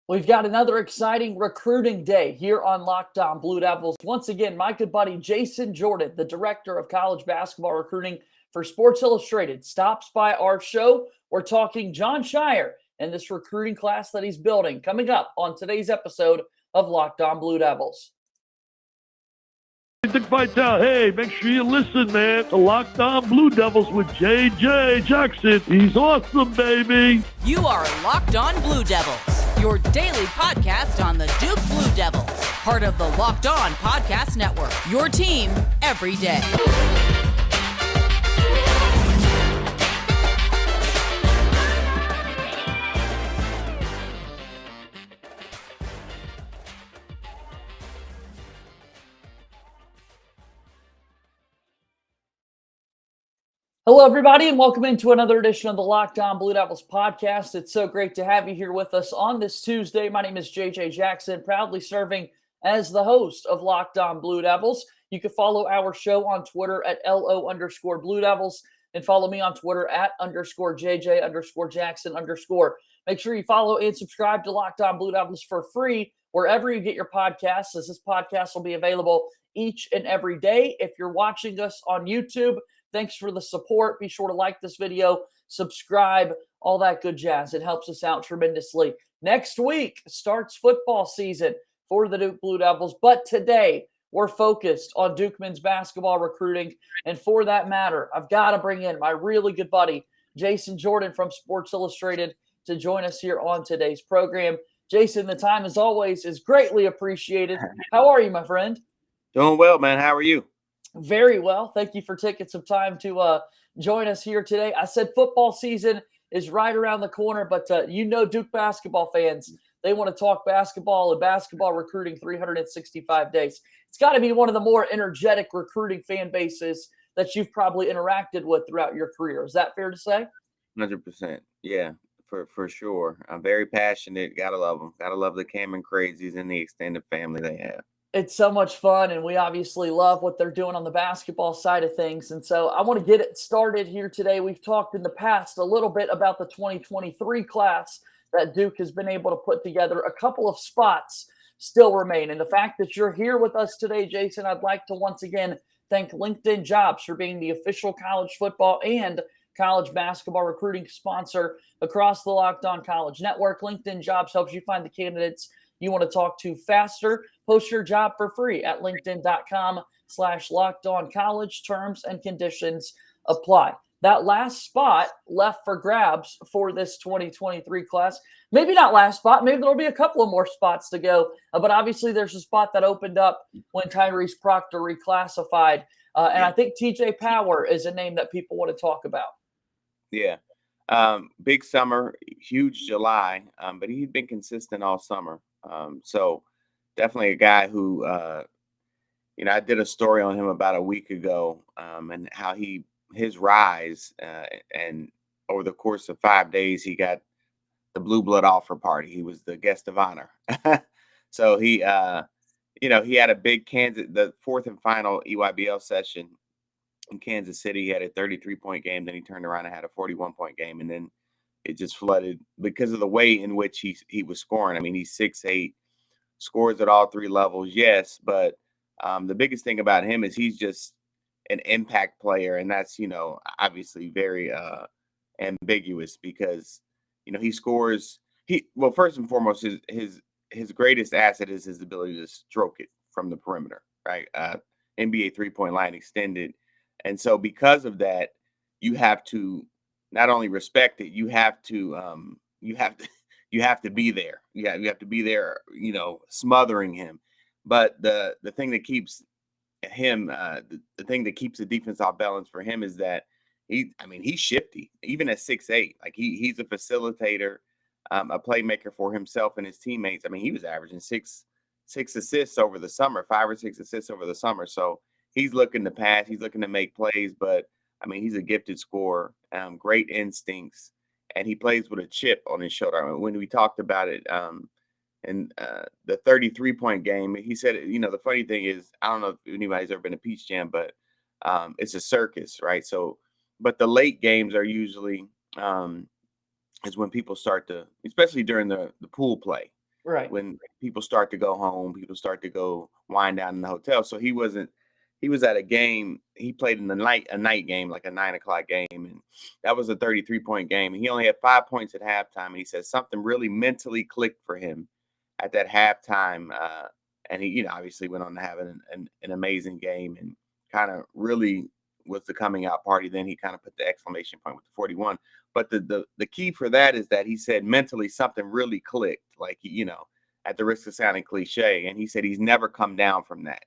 We've got another exciting recruiting day here on Locked On Blue Devils. Once again, my good buddy Jason Jordan, the director of college basketball recruiting for Sports Illustrated, stops by our show. We're talking Jon Scheyer and this recruiting class that he's building coming up on today's episode of Locked On Blue Devils. Hey, make sure you listen, man, to Locked On Blue Devils with J.J. Jackson. He's awesome, baby. You are Locked On Blue Devils, your daily podcast on the Duke Blue Devils, part of the Locked On Podcast Network, your team every day. Hello, everybody, and welcome into another edition of the Locked On Blue Devils podcast. It's so great to have you here with us on this Tuesday. My name is JJ Jackson, proudly serving as the host of Locked On Blue Devils. You can follow our show on Twitter at LO_Blue Devils and follow me on Twitter at _JJ_Jackson_. Make sure you follow and subscribe to Locked On Blue Devils for free wherever you get your podcasts, as this podcast will be available each and every day. If you're watching us on YouTube, thanks for the support. Be sure to like this video, subscribe, all that good jazz. It helps us out tremendously. Next week starts football season for the Duke Blue Devils, but today we're focused on Duke men's basketball recruiting. And for that matter, I've got to bring in my really good buddy, Jason Jordan from Sports Illustrated, to join us here on today's program. Jason, the time, as always, is greatly appreciated. How are you, my friend? Doing well, man. How are you? Very well. Thank you for taking some time to join us here today. I said football season is right around the corner, but Duke basketball fans, they want to talk basketball and basketball recruiting 365 days. It's got to be one of the more energetic recruiting fan bases that you've probably interacted with throughout your career. Is that fair to say? 100%. Yeah, for sure. I'm very passionate. Gotta love them. Gotta love the Cameron Crazies and the extended family they have. It's so much fun, and we obviously love what they're doing on the basketball side of things. And so I want to get it started here today. We've talked in the past a little bit about the 2023 class that Duke has been able to put together. A couple of spots still remain. And the fact that you're here with us today, Jason, I'd like to once again thank LinkedIn Jobs for being the official college football and college basketball recruiting sponsor across the Locked On College Network. LinkedIn Jobs helps you find the candidates you want to talk to faster. Post your job for free at linkedin.com/lockedoncollege. Terms and conditions apply. That last spot left for grabs for this 2023 class. Maybe not last spot. Maybe there'll be a couple of more spots to go. But obviously there's a spot that opened up when Tyrese Proctor reclassified. And I think TJ Power is a name that people want to talk about. Yeah. Big summer, huge July, but he'd been consistent all summer. So definitely a guy who, I did a story on him about a week ago, and how his rise, and over the course of 5 days, he got the Blue Blood offer party. He was the guest of honor. So he had a big the fourth and final EYBL session in Kansas City. He had a 33-point game. Then he turned around and had a 41-point game. And then it just flooded because of the way in which he was scoring. I mean, he's 6'8", scores at all three levels, yes. But the biggest thing about him is he's just an impact player. And that's, obviously very ambiguous because, he scores. First and foremost, his greatest asset is his ability to stroke it from the perimeter, right? NBA 3-point line extended. And so because of that, you have to not only respect it, you have to be there. You have to be there, smothering him. But the thing that keeps him, the thing that keeps the defense off balance for him is that he's shifty, even at 6'8". Like he's a facilitator, a playmaker for himself and his teammates. I mean, he was averaging six assists over the summer, 5 or 6 assists over the summer. So he's looking to pass, he's looking to make plays, but I mean, he's a gifted scorer, great instincts, and he plays with a chip on his shoulder. When we talked about it in the 33-point game, he said, the funny thing is, I don't know if anybody's ever been to Peach Jam, but it's a circus, right? So, but the late games are usually is when people start to, especially during the pool play, Right. when people start to go home, people start to go wind down in the hotel. So he wasn't. He was at a game. He played in a night game, like a 9 o'clock game, and that was a 33-point game. And he only had 5 points at halftime. And he said something really mentally clicked for him at that halftime. And he, obviously went on to have an amazing game and kind of really was the coming out party. Then he kind of put the exclamation point with the 41. But the key for that is that he said mentally something really clicked, like, at the risk of sounding cliche. And he said he's never come down from that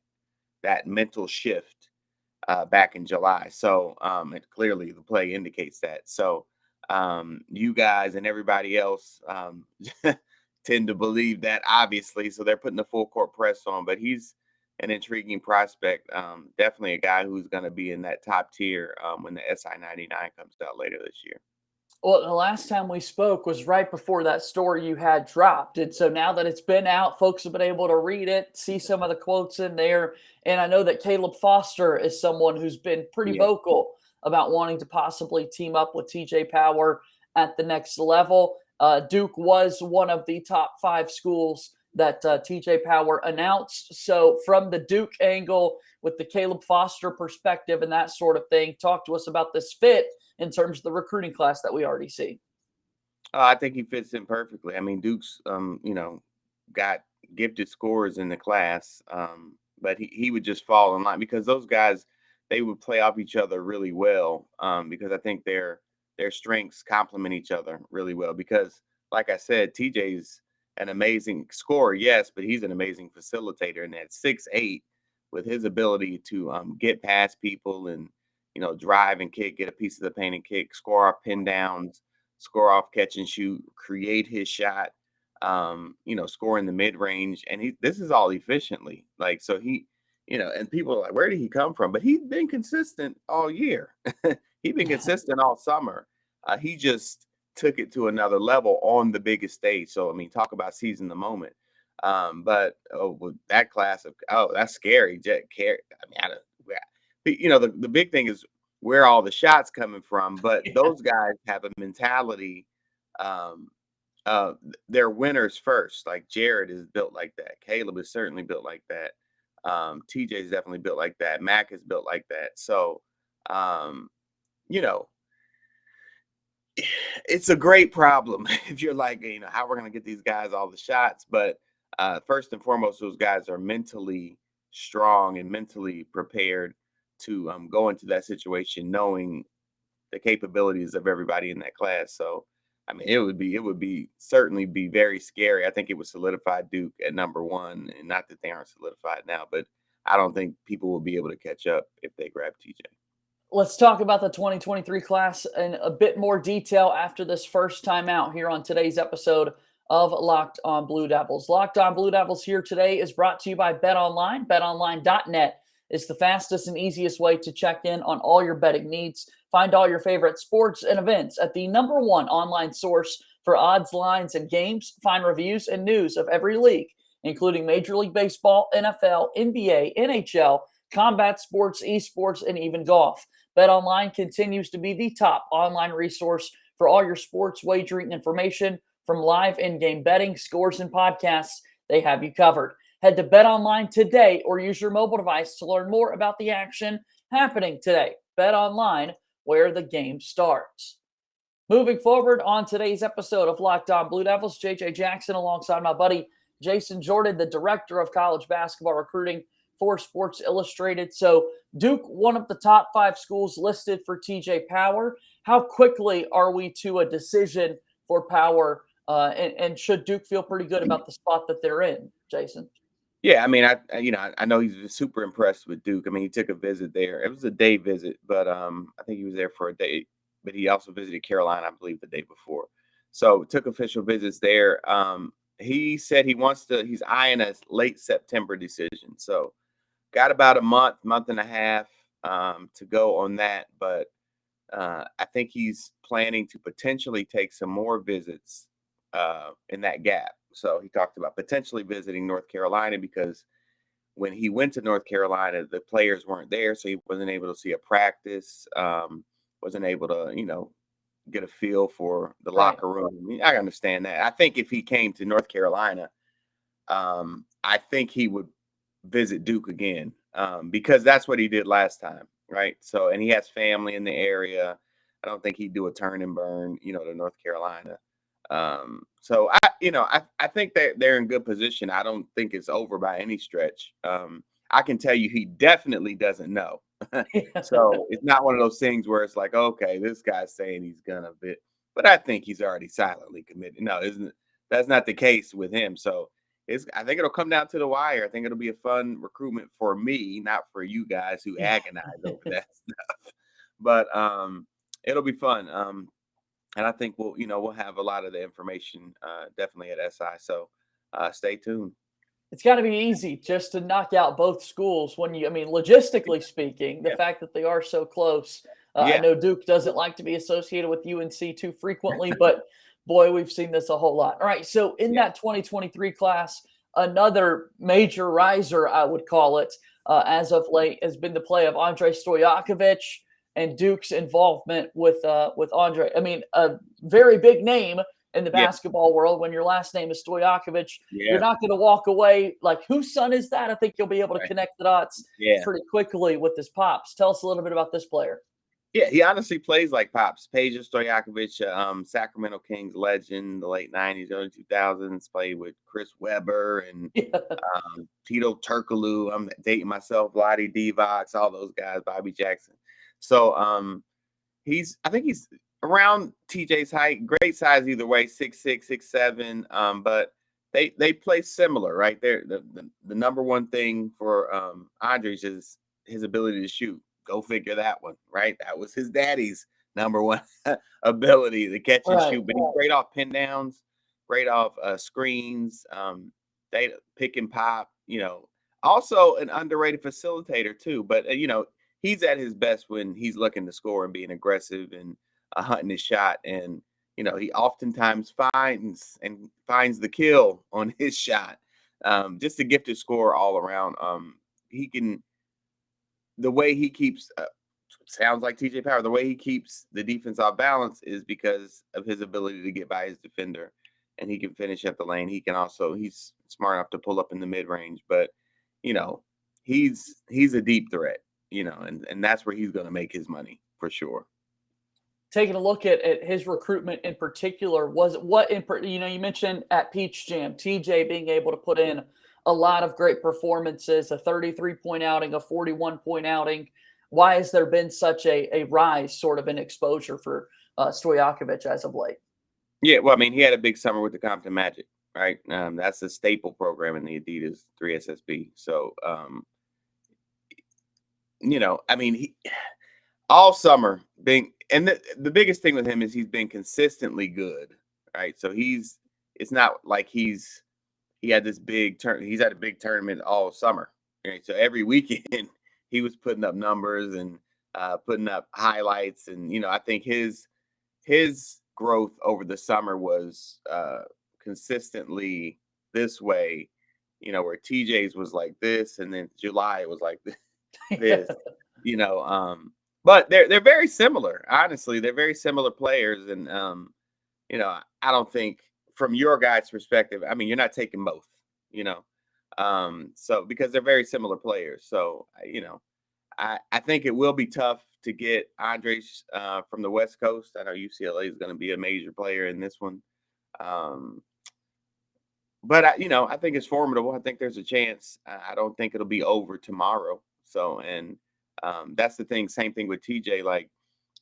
mental shift back in July. So and clearly the play indicates that. So you guys and everybody else tend to believe that, obviously. So they're putting the full court press on, but he's an intriguing prospect. Definitely a guy who's going to be in that top tier when the SI-99 comes out later this year. Well, the last time we spoke was right before that story you had dropped. And so now that it's been out, folks have been able to read it, see some of the quotes in there. And I know that Caleb Foster is someone who's been pretty Yeah. vocal about wanting to possibly team up with TJ Power at the next level. Duke was one of the top 5 schools that TJ Power announced. So from the Duke angle, with the Caleb Foster perspective and that sort of thing, talk to us about this fit in terms of the recruiting class that we already see. I think he fits in perfectly. I mean, Duke's, got gifted scorers in the class, but he would just fall in line because those guys, they would play off each other really well, because I think their strengths complement each other really well. Because, like I said, TJ's an amazing scorer, yes, but he's an amazing facilitator, and at 6'8", with his ability to get past people and drive and kick, get a piece of the paint and kick, score off pin downs, score off catch and shoot, create his shot, score in the mid range. And this is all efficiently. Like, so and people are like, where did he come from? But he's been consistent all year. He's been consistent all summer. He just took it to another level on the biggest stage. So, I mean, talk about seizing the moment. But with that class that's scary. I mean, I don't, the big thing is where all the shots coming from, but those guys have a mentality. They're winners first. Like Jared is built like that. Caleb is certainly built like that. TJ is definitely built like that. Mac is built like that. So, you know, it's a great problem if you're like, how we're going to get these guys all the shots. But first and foremost, those guys are mentally strong and mentally prepared to go into that situation, knowing the capabilities of everybody in that class. So, I mean, it would certainly be very scary. I think it would solidify Duke at number 1, and not that they aren't solidified now, but I don't think people will be able to catch up if they grab TJ. Let's talk about the 2023 class in a bit more detail after this first time out here on today's episode of Locked On Blue Devils. Locked On Blue Devils here today is brought to you by BetOnline. BetOnline.net is the fastest and easiest way to check in on all your betting needs. Find all your favorite sports and events at the #1 online source for odds, lines, and games. Find reviews and news of every league, including Major League Baseball, NFL, NBA, NHL, combat sports, esports, and even golf. BetOnline continues to be the top online resource for all your sports wagering information. From live in-game betting, scores, and podcasts, they have you covered. Head to BetOnline today or use your mobile device to learn more about the action happening today. BetOnline, where the game starts. Moving forward on today's episode of Locked On Blue Devils, JJ Jackson alongside my buddy Jason Jordan, the director of college basketball recruiting for Sports Illustrated. So Duke, one of the top 5 schools listed for TJ Power. How quickly are we to a decision for Power? And should Duke feel pretty good about the spot that they're in, Jason? Yeah, I mean, I know he's super impressed with Duke. I mean, he took a visit there. It was a day visit, but I think he was there for a day. But he also visited Carolina, I believe, the day before. So took official visits there. He said he's eyeing a late September decision. So got about a month and a half to go on that. But I think he's planning to potentially take some more visits in that gap. So he talked about potentially visiting North Carolina because when he went to North Carolina, the players weren't there. So he wasn't able to see a practice, wasn't able to, get a feel for the locker room. I mean, I understand that. I think if he came to North Carolina, I think he would visit Duke again, because that's what he did last time, right? So, and he has family in the area. I don't think he'd do a turn and burn, to North Carolina. So I think they're in good position. I don't think it's over by any stretch. I can tell you he definitely doesn't know. So it's not one of those things where it's like, okay, this guy's saying he's gonna bid, but I think he's already silently committed. No, isn't that's not the case with him. So I think it'll come down to the wire. I think it'll be a fun recruitment for me, not for you guys who agonize over that stuff. But it'll be fun. And I think we'll have a lot of the information definitely at SI. So stay tuned. It's got to be easy just to knock out both schools I mean, logistically speaking, the Yeah. fact that they are so close. I Yeah. know Duke doesn't like to be associated with UNC too frequently, but boy, we've seen this a whole lot. All right. So in Yeah. that 2023 class, another major riser, I would call it, as of late, has been the play of Andrej Stojaković and Duke's involvement with Andre. I mean, a very big name in the Yeah. basketball world. When your last name is Stoyakovich, you're Yeah. not going to walk away like, whose son is that? I think you'll be able to Right. connect the dots Yeah. pretty quickly with his pops. Tell us a little bit about this player. Yeah, he honestly plays like Pops. Peja Stoyakovich, Sacramento Kings legend, the late 90s, early 2000s, played with Chris Webber and Yeah. Tito Turkoglu. I'm dating myself, Lottie Divox, all those guys, Bobby Jackson. So I think he's around TJ's height, great size either way, 6'6", 6'7". But they play similar, right? The number one thing for Andres is his ability to shoot. Go figure that one, right? That was his daddy's number one ability to catch and Right. shoot. But he's great off pin downs, great off screens, they pick and pop. Also an underrated facilitator too. But he's at his best when he's looking to score and being aggressive and hunting his shot. And he oftentimes finds the kill on his shot. Just a gifted scorer all around. He can the way he keeps sounds like TJ Power. The way he keeps the defense off balance is because of his ability to get by his defender, and he can finish at the lane. He's smart enough to pull up in the mid range, but you know he's a deep threat. And that's where he's going to make his money for sure. Taking a look at his recruitment in particular, you mentioned at Peach Jam, TJ being able to put in a lot of great performances, a 33-point outing, a 41-point outing. Why has there been such a rise sort of in exposure for Stoyakovich as of late? Yeah, well, I mean, he had a big summer with the Compton Magic, right? That's a staple program in the Adidas 3SSB. So, I mean, he all summer the biggest thing with him is he's been consistently good, right? So it's not like he had this big turn. He's had a big tournament all summer, right? So every weekend he was putting up numbers and putting up highlights, and I think his growth over the summer was consistently this way, where TJ's was like this, and then July was like this, but they're very similar. Honestly, they're very similar players, and I don't think from your guys' perspective, I mean, you're not taking both, so because they're very similar players. So I think it will be tough to get Andres from the West Coast. I know UCLA is going to be a major player in this one. But I think it's formidable. I think there's a chance. I don't think it'll be over tomorrow. So, and that's the thing. Same thing with TJ. Like,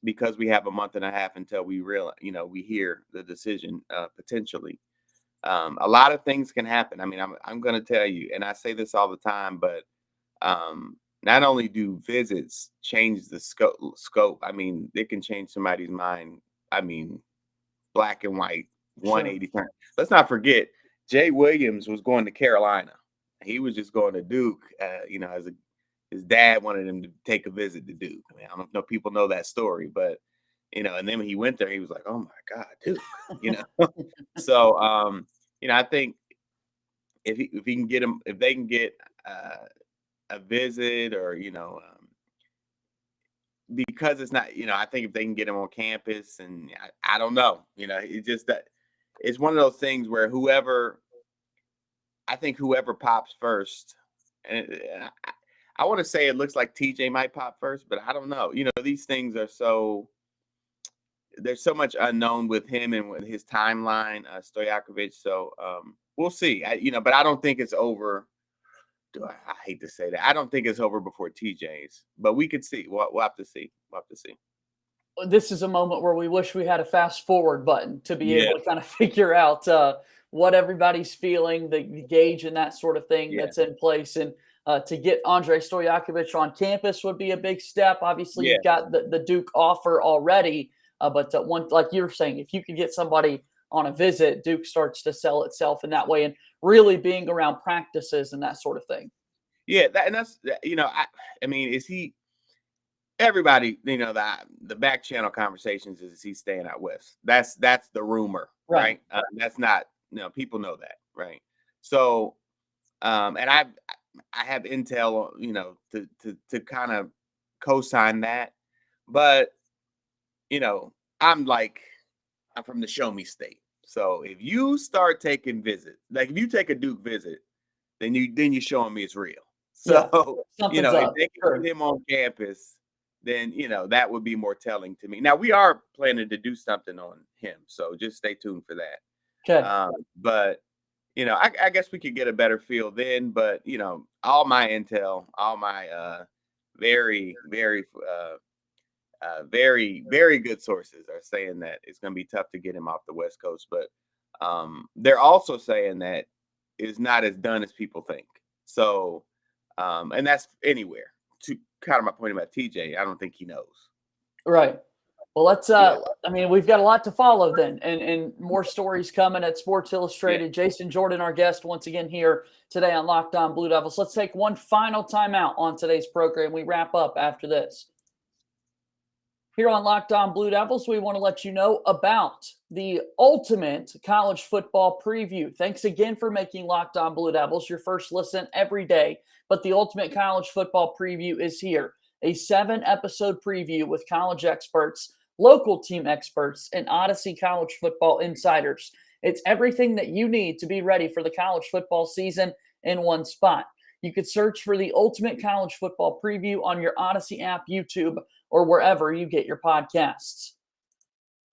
because we have a month and a half until we we hear the decision potentially. A lot of things can happen. I mean, I'm going to tell you, and I say this all the time, but not only do visits change the scope. I mean, it can change somebody's mind. I mean, black and white, 180 turn. Let's not forget, Jay Williams was going to Carolina. He was just going to Duke, his dad wanted him to take a visit to Duke. I mean, I don't know if people know that story, but and then when he went there, he was like, "Oh my God, Duke!" So, I think if he can get him, if they can get a visit, or because it's not, I think if they can get him on campus, and I don't know, it's just that it's one of those things where whoever I think whoever pops first, and I want to say it looks like TJ might pop first, but I don't know. These things are there's so much unknown with him and with his timeline, Stoyakovich. So we'll see. But I don't think it's over. I hate to say that. I don't think it's over before TJ's, but we could see. We'll have to see. We'll have to see. This is a moment where we wish we had a fast forward button to be able to kind of figure out what everybody's feeling, the gauge and that sort of thing that's in place. And to get Andrej Stojaković on campus would be a big step. Obviously, you've got the Duke offer already. But one, like you were saying, if you could get somebody on a visit, Duke starts to sell itself in that way, and really being around practices and that sort of thing. Yeah, that's I mean, is he? Everybody, the back channel conversations is he staying out west? That's the rumor, right? That's not. People know that, right? So, and I have intel, to kind of co-sign that, but I'm from the show me state. So if you start taking visits, like if you take a Duke visit, then you're showing me it's real. So if they can get him on campus, then that would be more telling to me. Now we are planning to do something on him, so just stay tuned for that. Okay. But I guess we could get a better feel then. But all my intel, all my very, very very, very good sources are saying that it's going to be tough to get him off the West Coast. But they're also saying that it's not as done as people think. So, and that's anywhere. To kind of my point about TJ, I don't think he knows. Right. Well, let's. I mean, we've got a lot to follow then, and more stories coming at Sports Illustrated. Yeah. Jason Jordan, our guest, once again here today on Locked On Blue Devils. Let's take one final timeout on today's program. We wrap up after this. Here on Locked On Blue Devils, we want to let you know about the ultimate college football preview. Thanks again for making Locked On Blue Devils your first listen every day. But the ultimate college football preview is here. A 7-episode preview with college experts, local team experts, and Odyssey college football insiders. It's everything that you need to be ready for the college football season in one spot. You could search for the ultimate college football preview on your Odyssey app, YouTube, or wherever you get your podcasts.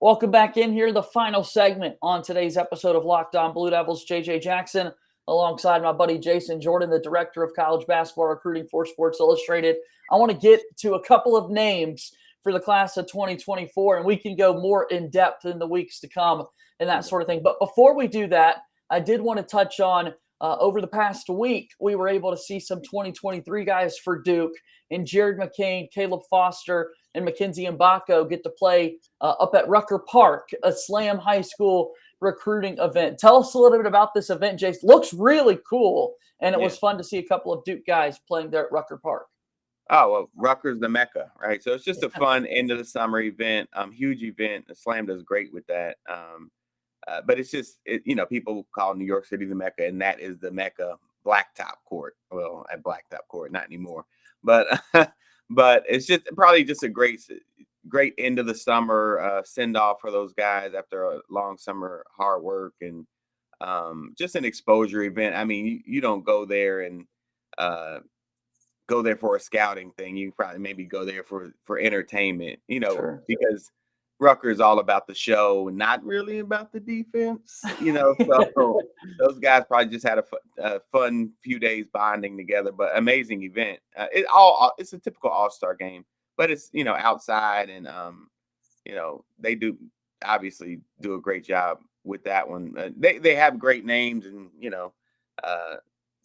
Welcome back in here, the final segment on today's episode of Locked On Blue Devils. JJ Jackson, alongside my buddy Jason Jordan, the director of college basketball recruiting for Sports Illustrated. I want to get to a couple of names for the class of 2024, and we can go more in depth in the weeks to come and that sort of thing. But before we do that, I did want to touch on over the past week, we were able to see some 2023 guys for Duke, and Jared McCain, Caleb Foster, and Mackenzie Mbako get to play up at Rucker Park, a Slam High School recruiting event. Tell us a little bit about this event, Jace. Looks really cool, and it was fun to see a couple of Duke guys playing there at Rucker Park. Oh, well, Rucker's the Mecca, right? So it's just a fun end of the summer event, huge event. The Slam does great with that. But it's just, people call New York City the Mecca, and that is the Mecca blacktop court. Well, at blacktop court, not anymore. But but it's just probably just a great end of the summer send off for those guys after a long summer hard work, and just an exposure event. I mean, you don't go there and go there for a scouting thing. You probably maybe go there for entertainment, because Rucker is all about the show, not really about the defense, So those guys probably just had a fun few days bonding together. But amazing event. It's a typical all-star game, but it's outside, and they do obviously do a great job with that one. They have great names, and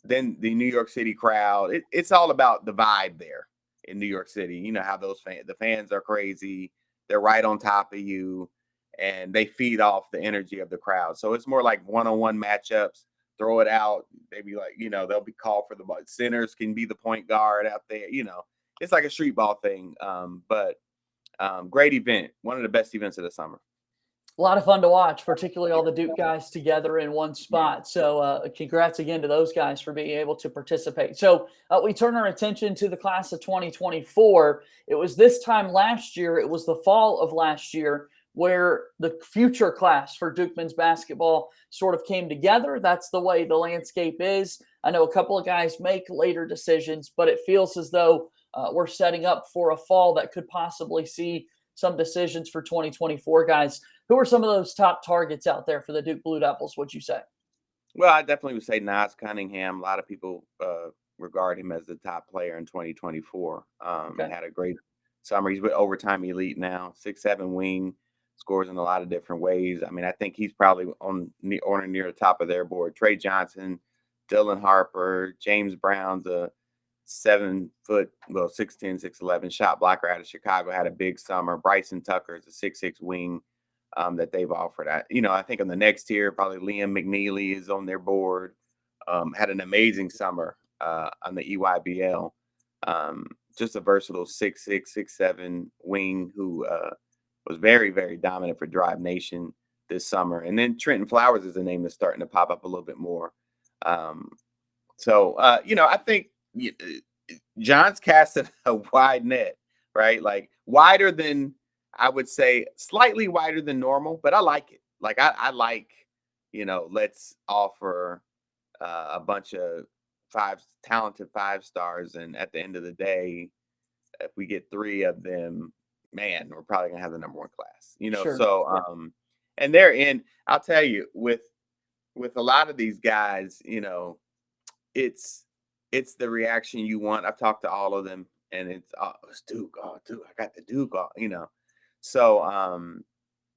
then the New York City crowd. It's all about the vibe there in New York City. You know how the fans are crazy. They're right on top of you, and they feed off the energy of the crowd. So it's more like one-on-one matchups. Throw it out. They be like, they'll be called for the ball. Centers can be the point guard out there. It's like a street ball thing. But great event. One of the best events of the summer. A lot of fun to watch, particularly all the Duke guys together in one spot. So congrats again to those guys for being able to participate. So we turn our attention to the class of 2024. It was this time last year. It was the fall of last year where the future class for Duke men's basketball sort of came together. That's the way the landscape is. I know a couple of guys make later decisions, but it feels as though we're setting up for a fall that could possibly see some decisions for 2024 guys. Who are some of those top targets out there for the Duke Blue Devils, would you say? Well, I definitely would say Nas Cunningham. A lot of people regard him as the top player in 2024. Okay. Had a great summer. He's with Overtime Elite now, 6'7" wing, scores in a lot of different ways. I mean, I think he's probably on or near the top of their board. Trey Johnson, Dylan Harper, James Brown's a 6'10", 6'11" shot blocker out of Chicago, had a big summer. Bryson Tucker is a 6'6" wing that they've offered. I think on the next tier, probably Liam McNeely is on their board. Had an amazing summer on the EYBL. Just a versatile 6'6", 6'7" wing who was very, very dominant for Drive Nation this summer. And then Trenton Flowers is a name that's starting to pop up a little bit more. I think John's casted a wide net, right? Like wider than, I would say, slightly wider than normal, but I like it. Like I like, let's offer a bunch of talented 5 stars, and at the end of the day, if we get 3 of them, man, we're probably gonna have the number 1 class. Sure. So and they're in. I'll tell you, with a lot of these guys, it's the reaction you want. I've talked to all of them, and it's Duke, Duke, I got the Duke, So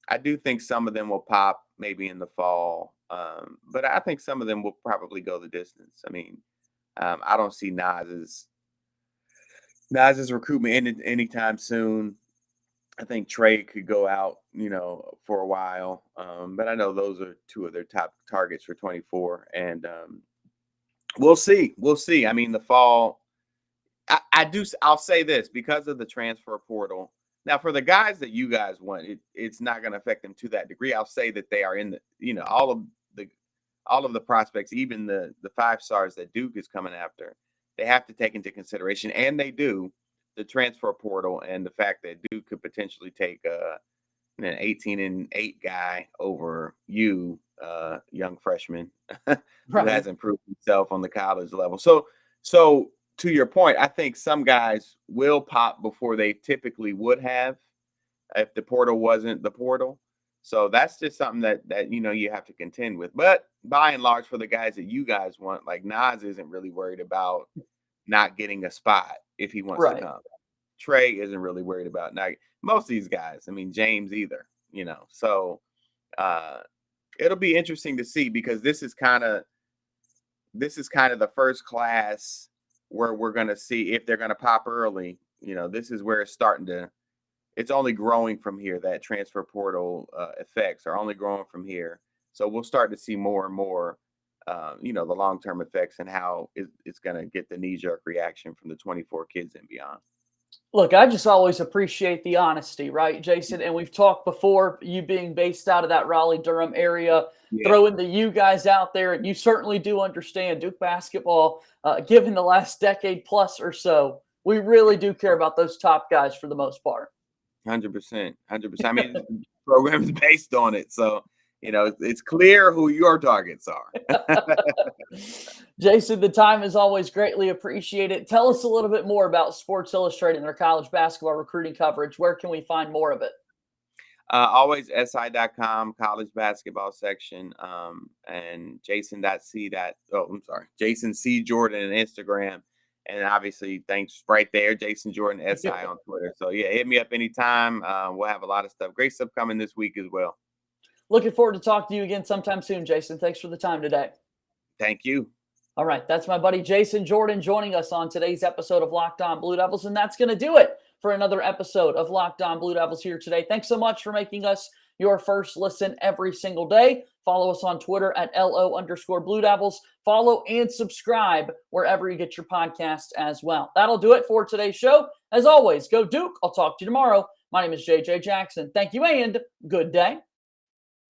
I do think some of them will pop maybe in the fall, but I think some of them will probably go the distance. I mean, I don't see Nas's recruitment anytime soon. I think Trey could go out, for a while, but I know those are 2 of their top targets for 24, and we'll see. I mean, the fall. I'll say this, because of the transfer portal. Now, for the guys that you guys want, it's not going to affect them to that degree. I'll say that they are in the, all of the prospects, even the 5 stars that Duke is coming after, they have to take into consideration, and they do, the transfer portal and the fact that Duke could potentially take an 18-8 guy over you, young freshman, who hasn't proved himself on the college level. So to your point, I think some guys will pop before they typically would have if the portal wasn't the portal. So that's just something that you have to contend with. But by and large, for the guys that you guys want, like Nas isn't really worried about not getting a spot if he wants to come. Trey isn't really worried about not. Most of these guys, I mean, James either, So it'll be interesting to see, because this is kind of the first class where we're going to see if they're going to pop early. This is where it's only growing from here. That transfer portal effects are only growing from here. So we'll start to see more and more, the long-term effects and how it's going to get the knee-jerk reaction from the 24 kids and beyond. Look, I just always appreciate the honesty, right, Jason? And we've talked before, you being based out of that Raleigh-Durham area, throwing the you guys out there, and you certainly do understand Duke basketball, given the last decade plus or so. We really do care about those top guys for the most part. 100%. I mean, the program is based on it. So, it's clear who your targets are. Jason, the time is always greatly appreciated. Tell us a little bit more about Sports Illustrated and their college basketball recruiting coverage. Where can we find more of it? Always SI.com, college basketball section, and Jason C. Jordan on Instagram. And obviously, thanks right there, Jason Jordan SI on Twitter. So, hit me up anytime. We'll have a lot of stuff. Great stuff coming this week as well. Looking forward to talking to you again sometime soon, Jason. Thanks for the time today. Thank you. All right. That's my buddy Jason Jordan joining us on today's episode of Locked On Blue Devils. And that's going to do it for another episode of Locked On Blue Devils here today. Thanks so much for making us your first listen every single day. Follow us on Twitter at LO_Blue Devils. Follow and subscribe wherever you get your podcasts as well. That'll do it for today's show. As always, go Duke. I'll talk to you tomorrow. My name is JJ Jackson. Thank you and good day.